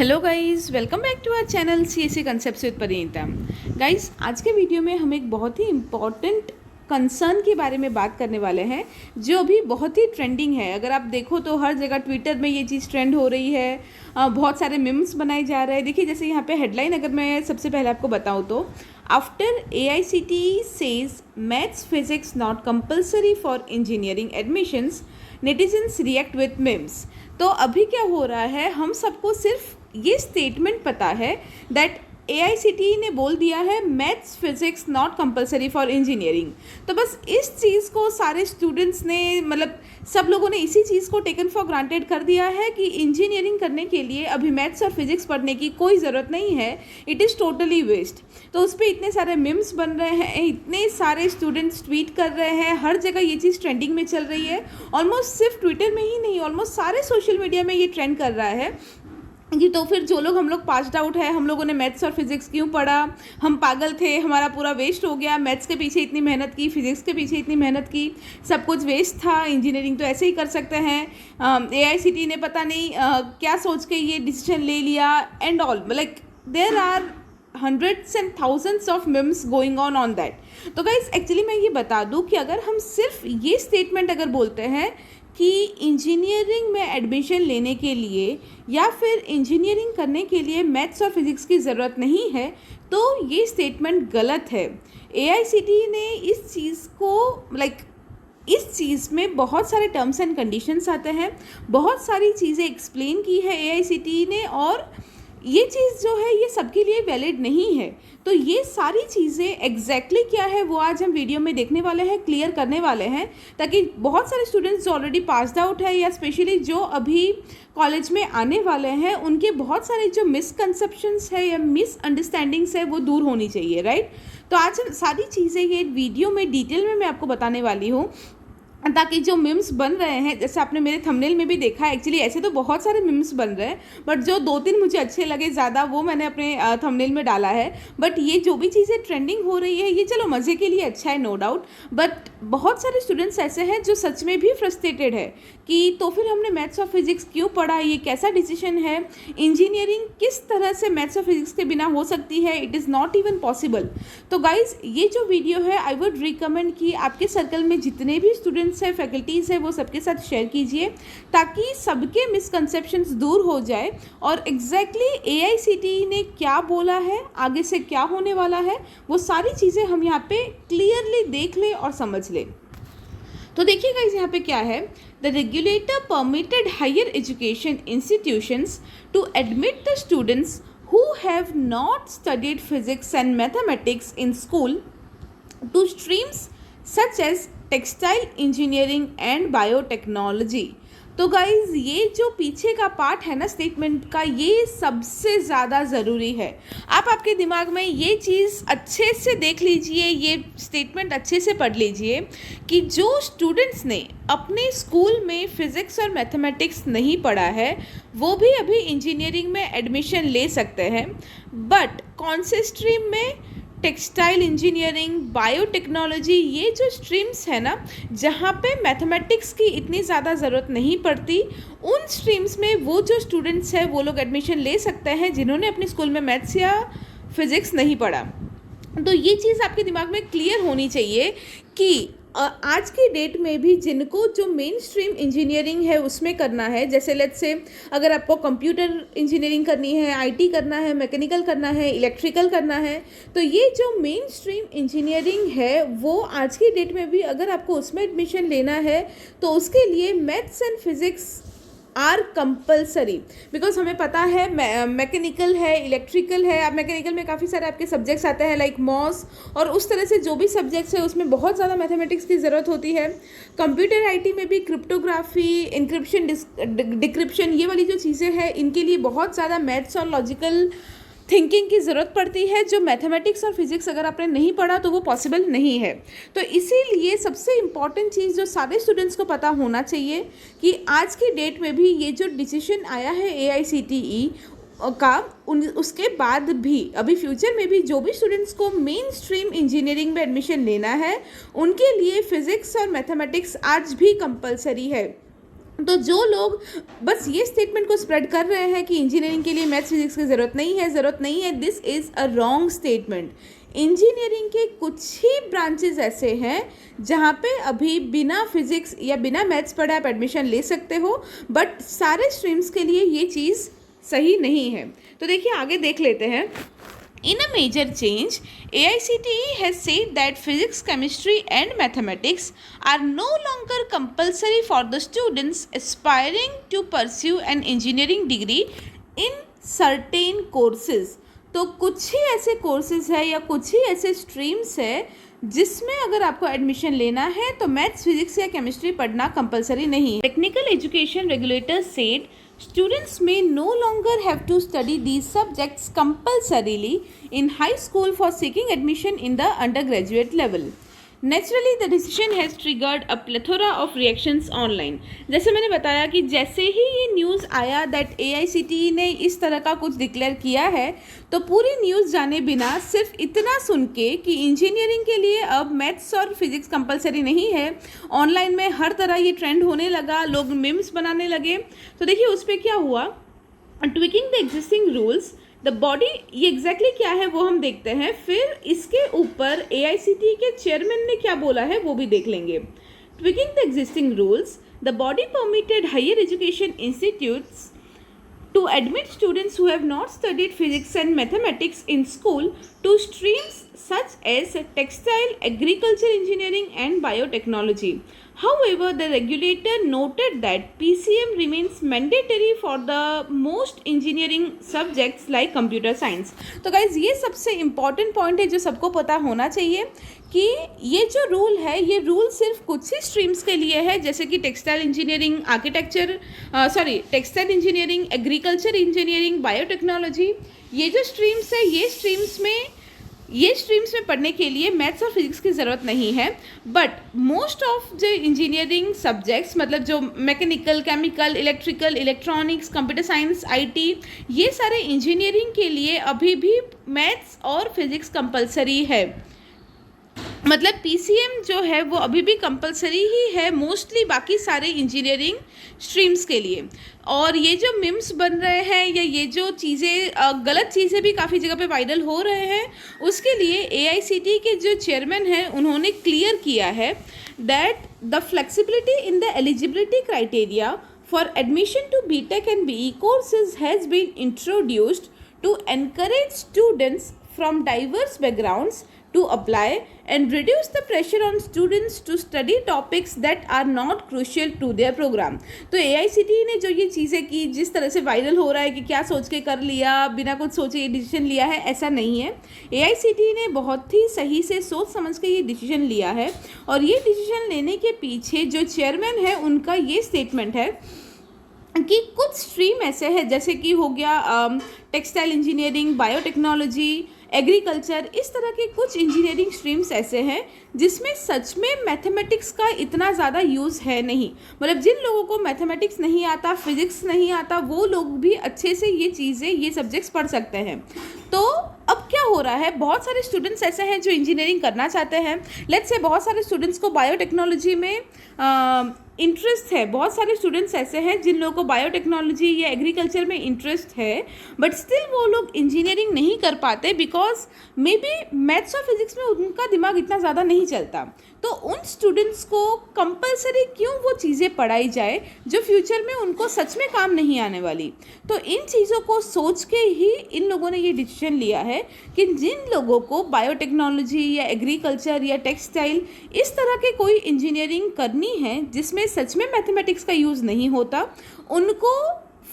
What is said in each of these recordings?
Hello guys, welcome back to our channel CSC concepts with Parinita. Guys, आज के video में हम एक बहुत ही इम्पॉर्टेंट कंसर्न के बारे में बात करने वाले हैं जो अभी बहुत ही ट्रेंडिंग है। अगर आप देखो तो हर जगह ट्विटर में ये चीज़ ट्रेंड हो रही है, बहुत सारे मीम्स बनाए जा रहे हैं। देखिए, जैसे यहाँ पे हेडलाइन अगर मैं सबसे पहले आपको बताऊँ तो after AICTE says maths physics not compulsory for engineering admissions, netizens react with memes. तो अभी क्या हो रहा है, हम सबको सिर्फ ये स्टेटमेंट पता है दैट AICTE ने बोल दिया है maths physics not compulsory for engineering. तो बस इस चीज़ को सारे स्टूडेंट्स ने, मतलब सब लोगों ने इसी चीज़ को टेकन फॉर ग्रांटेड कर दिया है कि इंजीनियरिंग करने के लिए अभी मैथ्स और फिजिक्स पढ़ने की कोई ज़रूरत नहीं है, इट इज़ टोटली वेस्ट। तो उस पर इतने सारे मीम्स बन रहे हैं, इतने सारे स्टूडेंट्स ट्वीट कर रहे हैं, हर जगह ये चीज़ ट्रेंडिंग में चल रही है। ऑलमोस्ट सिर्फ ट्विटर में ही नहीं, ऑलमोस्ट सारे सोशल मीडिया में ये ट्रेंड कर रहा है कि तो फिर जो लोग, हम लोग पास्ड आउट है, हम लोगों ने मैथ्स और फिजिक्स क्यों पढ़ा, हम पागल थे, हमारा पूरा वेस्ट हो गया, मैथ्स के पीछे इतनी मेहनत की, फिजिक्स के पीछे इतनी मेहनत की, सब कुछ वेस्ट था, इंजीनियरिंग तो ऐसे ही कर सकते हैं, AICTE ने पता नहीं क्या सोच के ये डिसीजन ले लिया and all. Like there are hundreds and thousands of memes going on that। तो गाइस, एक्चुअली मैं ये बता दूं कि अगर हम सिर्फ ये स्टेटमेंट अगर बोलते हैं कि इंजीनियरिंग में एडमिशन लेने के लिए या फिर इंजीनियरिंग करने के लिए मैथ्स और फिजिक्स की ज़रूरत नहीं है, तो ये स्टेटमेंट गलत है। AICTE ने इस चीज़ को इस चीज़ में बहुत सारे टर्म्स एंड कंडीशंस आते हैं, बहुत सारी चीज़ें एक्सप्लेन की है AICTE ने, और ये चीज़ जो है ये सबके लिए वैलिड नहीं है। तो ये सारी चीज़ें एग्जैक्टली क्या है वो आज हम वीडियो में देखने वाले हैं, क्लियर करने वाले हैं, ताकि बहुत सारे स्टूडेंट्स जो ऑलरेडी पास्ड आउट है या स्पेशली जो अभी कॉलेज में आने वाले हैं, उनके बहुत सारे जो मिसकंसेप्शंस है या मिसअंडरस्टैंडिंग्स है वो दूर होनी चाहिए, राइट। तो आज सारी चीज़ें ये वीडियो में डिटेल में मैं आपको बताने वाली हूँ, ताकि जो मीम्स बन रहे हैं, जैसे आपने मेरे थंबनेल में भी देखा है, एक्चुअली ऐसे तो बहुत सारे मीम्स बन रहे हैं, बट जो 2-3 मुझे अच्छे लगे ज़्यादा वो मैंने अपने थंबनेल में डाला है। बट ये जो भी चीज़ें ट्रेंडिंग हो रही है, ये चलो मज़े के लिए अच्छा है, नो डाउट, बट बहुत सारे स्टूडेंट्स ऐसे हैं जो सच में भी फ्रस्ट्रेटेड है कि तो फिर हमने मैथ्स और फिजिक्स क्यों पढ़ा, ये कैसा डिसीजन है, इंजीनियरिंग किस तरह से मैथ्स और फिजिक्स के बिना हो सकती है, it is not even possible. तो गाइज, ये जो वीडियो है आई वुड रिकमेंड कि आपके सर्कल में जितने भी स्टूडेंट्स है, फैकल्टीज़ है, वो सबके साथ शेयर कीजिए ताकि सबके मिसकंसेप्शंस दूर हो जाए और एग्जैक्टली AICTE ने क्या बोला है, आगे से क्या होने वाला है, वो सारी चीज़ें हम यहाँ पे क्लियरली देख लें और समझ लें। तो देखिएगा इस यहाँ पे क्या है, the regulator permitted higher education institutions to admit the students who have not studied physics and mathematics in school to streams such as textile engineering and biotechnology. तो गाइज, ये जो पीछे का पार्ट है ना स्टेटमेंट का, ये सबसे ज़्यादा ज़रूरी है। आप आपके दिमाग में ये चीज़ अच्छे से देख लीजिए, ये स्टेटमेंट अच्छे से पढ़ लीजिए कि जो स्टूडेंट्स ने अपने स्कूल में फ़िज़िक्स और मैथमेटिक्स नहीं पढ़ा है वो भी अभी इंजीनियरिंग में एडमिशन ले सकते हैं। बट कौन से स्ट्रीम में? टेक्सटाइल इंजीनियरिंग, बायोटेक्नोलॉजी, ये जो स्ट्रीम्स है ना जहाँ पे मैथमेटिक्स की इतनी ज़्यादा ज़रूरत नहीं पड़ती, उन स्ट्रीम्स में वो जो स्टूडेंट्स हैं वो लोग एडमिशन ले सकते हैं जिन्होंने अपने स्कूल में मैथ्स या फिज़िक्स नहीं पढ़ा। तो ये चीज़ आपके दिमाग में क्लियर होनी चाहिए कि आज की डेट में भी जिनको जो मेन स्ट्रीम इंजीनियरिंग है उसमें करना है, जैसे लेट्स से अगर आपको कंप्यूटर इंजीनियरिंग करनी है, IT करना है, मैकेनिकल करना है, इलेक्ट्रिकल करना है, तो ये जो मेन स्ट्रीम इंजीनियरिंग है वो आज की डेट में भी अगर आपको उसमें एडमिशन लेना है तो उसके लिए maths and physics are compulsory. Because हमें पता है मैकेनिकल है, इलेक्ट्रिकल है, अब मैकेनिकल में काफ़ी सारे आपके सब्जेक्ट्स आते हैं लाइक मॉस, और उस तरह से जो भी सब्जेक्ट्स है उसमें बहुत ज़्यादा मैथमेटिक्स की ज़रूरत होती है। कंप्यूटर IT में भी क्रिप्टोग्राफी, इंक्रिप्शन, डिक्रिप्शन, ये वाली जो चीज़ें हैं इनके लिए बहुत ज़्यादा मैथ्स और लॉजिकल थिंकिंग की ज़रूरत पड़ती है, जो मैथमेटिक्स और फिजिक्स अगर आपने नहीं पढ़ा तो वो पॉसिबल नहीं है। तो इसीलिए सबसे इम्पॉर्टेंट चीज़ जो सारे स्टूडेंट्स को पता होना चाहिए कि आज की डेट में भी ये जो डिसीजन आया है AICTE का, उसके बाद भी अभी फ्यूचर में भी जो भी स्टूडेंट्स को मेन स्ट्रीम इंजीनियरिंग में एडमिशन लेना है उनके लिए फ़िज़िक्स और मैथमेटिक्स आज भी कंपलसरी है। तो जो लोग बस ये स्टेटमेंट को स्प्रेड कर रहे हैं कि इंजीनियरिंग के लिए मैथ्स फिजिक्स की ज़रूरत नहीं है, this is a wrong statement. Engineering के कुछ ही ब्रांचेस ऐसे हैं जहाँ पे अभी बिना फिजिक्स या बिना मैथ्स पढ़े आप एडमिशन ले सकते हो, बट सारे स्ट्रीम्स के लिए ये चीज़ सही नहीं है। तो देखिए आगे देख लेते हैं। In a major change, AICTE has said that physics, chemistry and mathematics are no longer compulsory for the students aspiring to pursue an engineering degree in certain courses. तो कुछ ही ऐसे कोर्सेज है या कुछ ही ऐसे स्ट्रीम्स है जिसमें अगर आपको एडमिशन लेना है तो मैथ्स, फिजिक्स या केमिस्ट्री पढ़ना कंपलसरी नहीं है। Technical education regulator said students may no longer have to study these subjects compulsorily in high school for seeking admission in the undergraduate level. Naturally, the decision has triggered a plethora of reactions online. जैसे मैंने बताया कि जैसे ही ये news आया that AICTE ने इस तरह का कुछ डिक्लेयर किया है, तो पूरी न्यूज़ जाने बिना सिर्फ इतना सुन के कि इंजीनियरिंग के लिए अब मैथ्स और फिजिक्स कंपलसरी नहीं है, ऑनलाइन में हर तरह ये ट्रेंड होने लगा, लोग मीम्स बनाने लगे। तो देखिए उस पर क्या हुआ, tweaking the existing rules the body, ये एग्जैक्टली क्या है वो हम देखते हैं, फिर इसके ऊपर AICTE के चेयरमैन ने क्या बोला है वो भी देख लेंगे। Tweaking the existing rules, the body permitted higher education institutes to admit students who have not studied physics and mathematics in school to streams such as textile, agriculture engineering and biotechnology. However, the regulator noted that PCM remains mandatory for the most engineering subjects like computer science. तो guys ये सबसे important point है जो सबको पता होना चाहिए कि ये जो रूल है ये रूल सिर्फ कुछ ही स्ट्रीम्स के लिए है, जैसे कि textile engineering, textile engineering, agriculture engineering, biotechnology, ये जो स्ट्रीम्स है ये स्ट्रीम्स में पढ़ने के लिए मैथ्स और फिजिक्स की ज़रूरत नहीं है। बट मोस्ट ऑफ जो इंजीनियरिंग सब्जेक्ट्स, मतलब जो mechanical, chemical, electrical, electronics, computer science, IT, ये सारे इंजीनियरिंग के लिए अभी भी मैथ्स और फिजिक्स कंपलसरी है। मतलब PCM जो है वो अभी भी कंपलसरी ही है मोस्टली बाकी सारे इंजीनियरिंग स्ट्रीम्स के लिए। और ये जो मिम्स बन रहे हैं या ये जो चीज़ें गलत चीज़ें भी काफ़ी जगह पे वायरल हो रहे हैं, उसके लिए AICTE के जो चेयरमैन हैं उन्होंने क्लियर किया है that the flexibility in the eligibility criteria for admission to BTech and BE courses has been introduced to encourage students from diverse backgrounds to apply and reduce the pressure on students to study topics that are not crucial to their program. तो AICTE ने जो ये चीज़ें की, जिस तरह से viral हो रहा है कि क्या सोच के कर लिया, बिना कुछ सोचे ये डिसीजन लिया है, ऐसा नहीं है। AICTE ने बहुत ही सही से सोच समझ के ये डिसीजन लिया है और ये डिसीजन लेने के पीछे जो चेयरमैन है उनका ये स्टेटमेंट है कि कुछ स्ट्रीम ऐसे है जैसे कि हो गया टेक्सटाइल इंजीनियरिंग, बायोटेक्नोलॉजी, एग्रीकल्चर, इस तरह के कुछ इंजीनियरिंग स्ट्रीम्स ऐसे हैं जिसमें सच में मैथमेटिक्स का इतना ज़्यादा यूज़ है नहीं। मतलब जिन लोगों को मैथमेटिक्स नहीं आता, फिजिक्स नहीं आता, वो लोग भी अच्छे से ये चीज़ें, ये सब्जेक्ट्स पढ़ सकते हैं। तो अब क्या हो रहा है, बहुत सारे स्टूडेंट्स ऐसे हैं जो इंजीनियरिंग करना चाहते हैं। लेट्स से बहुत सारे स्टूडेंट्स को बायोटेक्नोलॉजी में इंटरेस्ट है, बहुत सारे स्टूडेंट्स ऐसे हैं जिन लोगों को बायोटेक्नोलॉजी या एग्रीकल्चर में इंटरेस्ट है, बट स्टिल वो लोग इंजीनियरिंग नहीं कर पाते बिकॉज मे बी मैथ्स और फिजिक्स में उनका दिमाग इतना ज़्यादा नहीं चलता। तो उन स्टूडेंट्स को कंपलसरी क्यों वो चीज़ें पढ़ाई जाए जो फ्यूचर में उनको सच में काम नहीं आने वाली। तो इन चीज़ों को सोच के ही इन लोगों ने ये डिसीजन लिया है कि जिन लोगों को बायोटेक्नोलॉजी या एग्रीकल्चर या टेक्सटाइल इस तरह के कोई इंजीनियरिंग करनी है जिसमें सच में मैथमेटिक्स का यूज़ नहीं होता, उनको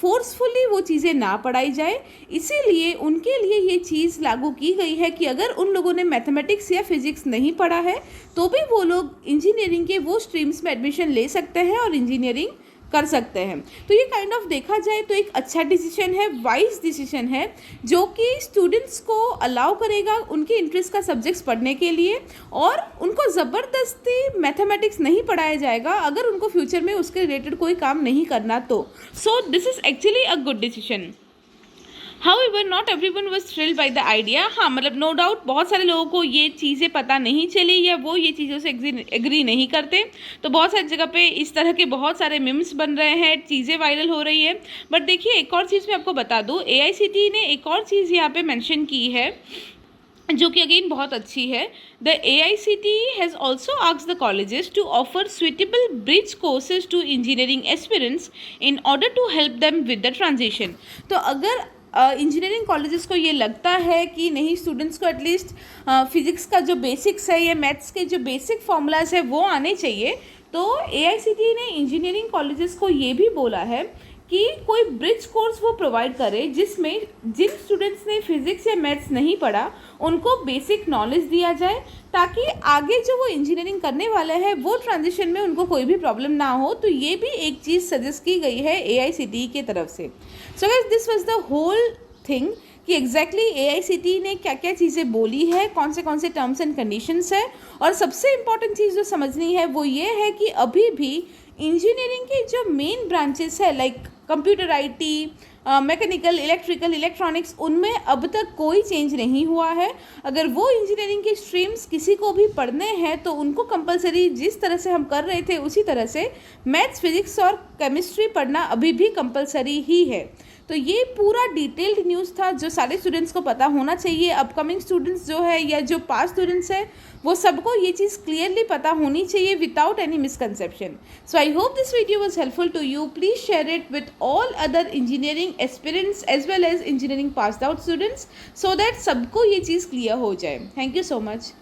फोर्सफुली वो चीज़ें ना पढ़ाई जाए। इसीलिए उनके लिए ये चीज़ लागू की गई है कि अगर उन लोगों ने मैथमेटिक्स या फिजिक्स नहीं पढ़ा है तो भी वो लोग इंजीनियरिंग के वो स्ट्रीम्स में एडमिशन ले सकते हैं और इंजीनियरिंग कर सकते हैं। तो ये काइंड ऑफ देखा जाए तो एक अच्छा डिसीजन है, वाइज डिसीजन है, जो कि स्टूडेंट्स को अलाउ करेगा उनके इंटरेस्ट का सब्जेक्ट्स पढ़ने के लिए और उनको ज़बरदस्ती मैथमेटिक्स नहीं पढ़ाया जाएगा अगर उनको फ्यूचर में उसके रिलेटेड कोई काम नहीं करना तो। So this is actually a good decision. However, not everyone was thrilled by the idea. हाँ मतलब नो डाउट बहुत सारे लोगों को ये चीज़ें पता नहीं चली या वो ये चीज़ों से एग्री नहीं करते, तो बहुत सारी जगह पे इस तरह के बहुत सारे मीम्स बन रहे हैं, चीज़ें वायरल हो रही है। बट देखिए एक और चीज़ मैं आपको बता दूँ, AICTE ने एक और चीज़ यहाँ पे मेंशन की है जो कि अगेन बहुत अच्छी है। The AICTE has also asked the colleges to offer suitable bridge courses to engineering aspirants in order to help them with the transition. तो अगर इंजीनियरिंग कॉलेजेस को ये लगता है कि नहीं, स्टूडेंट्स को एटलीस्ट फिज़िक्स का जो बेसिक्स है या मैथ्स के जो बेसिक फॉर्मूलाज है वो आने चाहिए, तो AICTE ने इंजीनियरिंग कॉलेजेस को ये भी बोला है कि कोई ब्रिज कोर्स वो प्रोवाइड करे जिसमें जिन स्टूडेंट्स ने फिज़िक्स या मैथ्स नहीं पढ़ा उनको बेसिक नॉलेज दिया जाए, ताकि आगे जो वो इंजीनियरिंग करने वाले हैं वो ट्रांजिशन में उनको कोई भी प्रॉब्लम ना हो। तो ये भी एक चीज़ सजेस्ट की गई है AICTE के तरफ से। So guys this was the whole thing कि एग्जैक्टली AICTE ने क्या क्या चीज़ें बोली है, कौन से टर्म्स एंड कंडीशंस है। और सबसे इम्पॉर्टेंट चीज़ जो समझनी है वो ये है कि अभी भी इंजीनियरिंग के जो मेन ब्रांचेस है like computer IT, mechanical, electrical, electronics, उनमें अब तक कोई चेंज नहीं हुआ है। अगर वो इंजीनियरिंग के स्ट्रीम्स किसी को भी पढ़ने हैं तो उनको कंपलसरी जिस तरह से हम कर रहे थे उसी तरह से मैथ्स, फिजिक्स और केमिस्ट्री पढ़ना अभी भी कंपलसरी ही है। तो ये पूरा डिटेल्ड न्यूज़ था जो सारे स्टूडेंट्स को पता होना चाहिए। अपकमिंग स्टूडेंट्स जो है या जो पास स्टूडेंट्स हैं वो सबको ये चीज़ क्लियरली पता होनी चाहिए without any misconception. So I hope this video was helpful to you. Please share it with all other engineering aspirants as well as engineering passed out students, so that सबको ये चीज़ क्लियर हो जाए। Thank you so much.